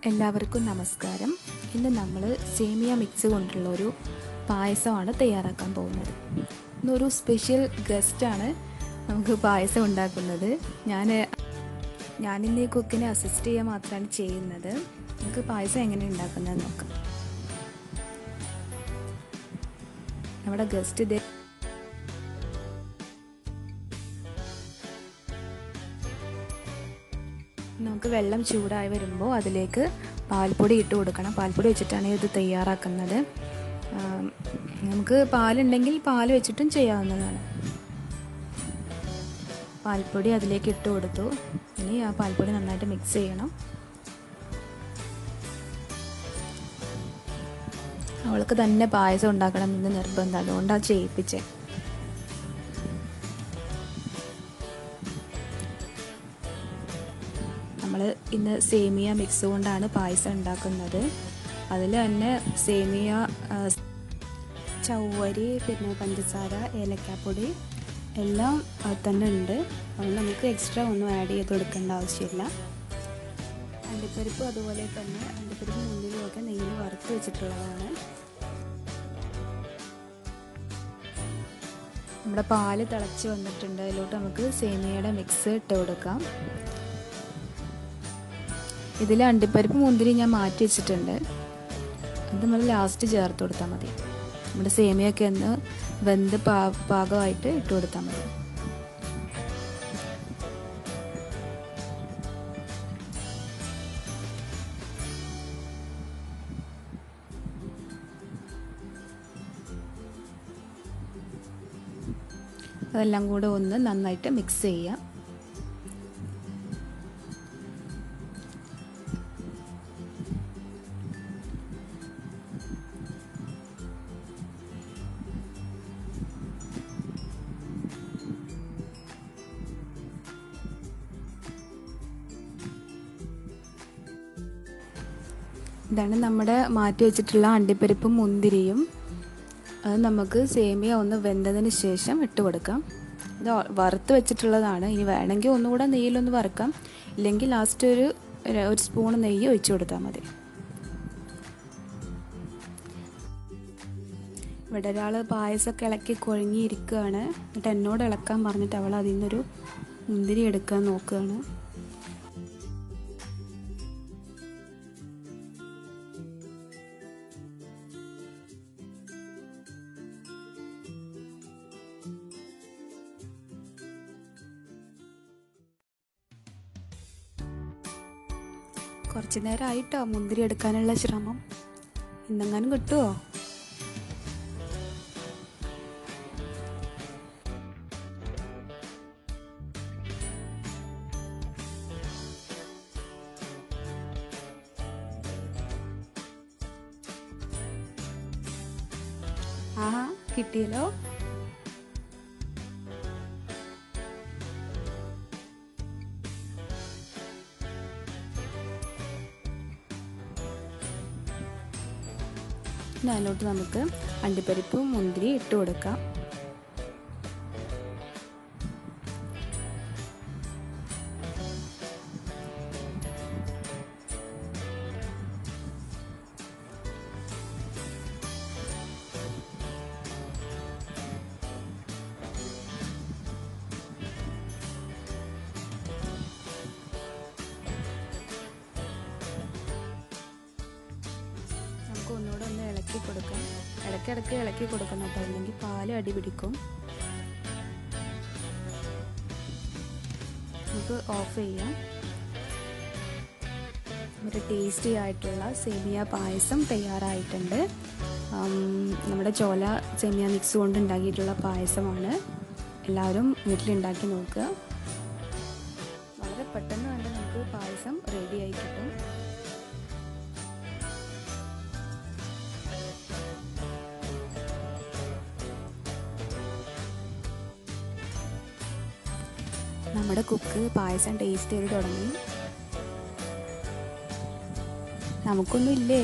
എല്ലാവർക്കും നമസ്കാരം. ഇന്ന് നമ്മൾ സേമിയ മിക്സ് കൊണ്ടുള്ള ഒരു പായസമാണ് തയ്യാറാക്കാൻ പോകുന്നത്. ഇന്നൊരു സ്പെഷ്യൽ ഗസ്റ്റാണ് നമുക്ക് പായസം ഉണ്ടാക്കുന്നത്. ഞാനിന്ന് ഈ കുക്കിനെ അസിസ്റ്റ് ചെയ്യാൻ മാത്രമാണ് ചെയ്യുന്നത്. നമുക്ക് പായസം എങ്ങനെ ഉണ്ടാക്കുന്നത് നോക്കാം. നമ്മുടെ ഗസ്റ്റ് ഇതേ നമുക്ക് വെള്ളം ചൂടായി വരുമ്പോൾ അതിലേക്ക് പാൽപ്പൊടി ഇട്ട് കൊടുക്കണം. പാൽപ്പൊടി വെച്ചിട്ടാണ് ഇത് തയ്യാറാക്കുന്നത്. നമുക്ക് പാലുണ്ടെങ്കിൽ പാൽ വെച്ചിട്ടും ചെയ്യാവുന്നതാണ്. പാൽപ്പൊടി അതിലേക്ക് ഇട്ട് കൊടുത്തു. ഇനി ആ പാൽപ്പൊടി നന്നായിട്ട് മിക്സ് ചെയ്യണം. അവൾക്ക് തന്നെ പായസം ഉണ്ടാക്കണമെന്ന് നിർബന്ധം, അതുകൊണ്ടാണ് ചെയ്യിപ്പിച്ചത്. നമ്മൾ ഇന്ന് സേമിയ മിക്സ് കൊണ്ടാണ് പായസം ഉണ്ടാക്കുന്നത്. അതിൽ തന്നെ സേമിയ, ചവ്വരി, പിന്നെ പഞ്ചസാര, ഏലക്കാപ്പൊടി എല്ലാം തന്നെ ഉണ്ട്. അതുകൊണ്ട് നമുക്ക് എക്സ്ട്രാ ഒന്നും ആഡ് ചെയ്ത് കൊടുക്കേണ്ട ആവശ്യമില്ല. അണ്ടിപ്പരിപ്പ് അതുപോലെ തന്നെ അണ്ടിപ്പരിപ്പ് മുന്തിരിയൊക്കെ നെയ്യിൽ വറുത്ത് വെച്ചിട്ടുള്ളതാണ്. നമ്മുടെ പാല് തിളച്ച് വന്നിട്ടുണ്ട്. അതിലോട്ട് നമുക്ക് സേമിയയുടെ മിക്സ് ഇട്ട് കൊടുക്കാം. ഇതിൽ അണ്ടിപ്പരിപ്പ് മുന്തിരി ഞാൻ മാറ്റി വെച്ചിട്ടുണ്ട്. അത് നമ്മൾ ലാസ്റ്റ് ചേർത്ത് കൊടുത്താൽ മതി. നമ്മുടെ സേമിയൊക്കെ ഒന്ന് വെന്ത് പാകമായിട്ട് ഇട്ട് കൊടുത്താൽ മതി. അതെല്ലാം കൂടെ ഒന്ന് നന്നായിട്ട് മിക്സ് ചെയ്യാം. ഇതാണ് നമ്മുടെ മാറ്റി വെച്ചിട്ടുള്ള അണ്ടിപ്പരിപ്പും മുന്തിരിയും. അത് നമുക്ക് സേമിയ ഒന്ന് വെന്തതിന് ശേഷം ഇട്ട് കൊടുക്കാം. ഇത് വറുത്ത് വെച്ചിട്ടുള്ളതാണ്. ഇനി വേണമെങ്കിൽ ഒന്നുകൂടെ നെയ്യിലൊന്ന് വറുക്കാം. ഇല്ലെങ്കിൽ ലാസ്റ്റ് ഒരു സ്പൂൺ നെയ്യ് ഒഴിച്ചു കൊടുത്താൽ മതി. ഇവിടെ ഒരാൾ പായസമൊക്കെ ഇളക്കി കുഴങ്ങിയിരിക്കുകയാണ്. എന്നിട്ട് എന്നോട് ഇളക്കാൻ പറഞ്ഞിട്ട് അവൾ അതിൽ നിന്നൊരു മുന്തിരി എടുക്കാൻ നോക്കുകയാണ്. കുറച്ച് നേരമായിട്ടോ മുന്തിരി എടുക്കാനുള്ള ശ്രമം. ഇന്നെങ്ങാനും കിട്ടുമോ? ആഹാ, കിട്ടിയല്ലോ. അതിലോട്ട് നമുക്ക് അണ്ടിപ്പരിപ്പ് മുന്തിരി ഇട്ട് കൊടുക്കാം. ഒന്നുകൂടെ ഒന്ന് ഇളക്കി കൊടുക്കാം. ഇടയ്ക്കിടയ്ക്ക് ഇളക്കി കൊടുക്കണം കേട്ടോ, അല്ലെങ്കിൽ പാല് അടി പിടിക്കും. നമുക്ക് ഓഫ് ചെയ്യാം. ഒരു ടേസ്റ്റി ആയിട്ടുള്ള സേമിയ പായസം തയ്യാറായിട്ടുണ്ട്. നമ്മുടെ ചോല സേമിയ മിക്സ് കൊണ്ട് ഉണ്ടാക്കിയിട്ടുള്ള പായസമാണ്. എല്ലാവരും വീട്ടിലുണ്ടാക്കി നോക്കുക. വളരെ പെട്ടെന്ന് തന്നെ നമുക്ക് പായസം റെഡിയായി കിട്ടും. നമ്മുടെ കുക്ക് പായസം ടേസ്റ്റ് ചെയ്ത് തുടങ്ങി. നമുക്കൊന്നും ഇല്ലേ?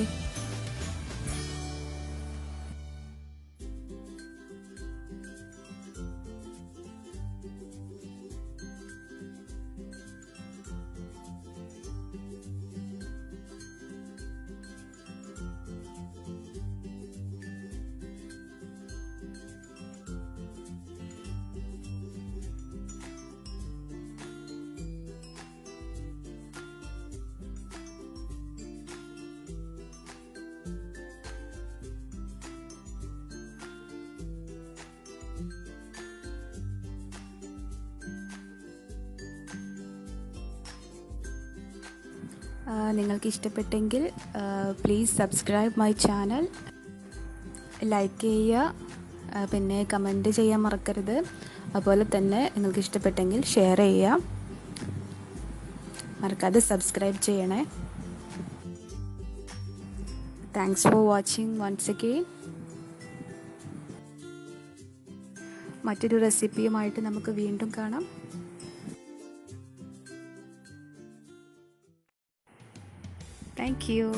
നിങ്ങൾക്ക് ഇഷ്ടപ്പെട്ടെങ്കിൽ please subscribe my channel, like ചെയ്യുക, പിന്നെ കമൻറ്റ് ചെയ്യാൻ മറക്കരുത്. അതുപോലെ തന്നെ നിങ്ങൾക്ക് ഇഷ്ടപ്പെട്ടെങ്കിൽ ഷെയർ ചെയ്യുക, മറക്കാതെ സബ്സ്ക്രൈബ് ചെയ്യണേ. Thanks for watching once again. മറ്റൊരു റെസിപ്പിയുമായിട്ട് നമുക്ക് വീണ്ടും കാണാം. Thank U.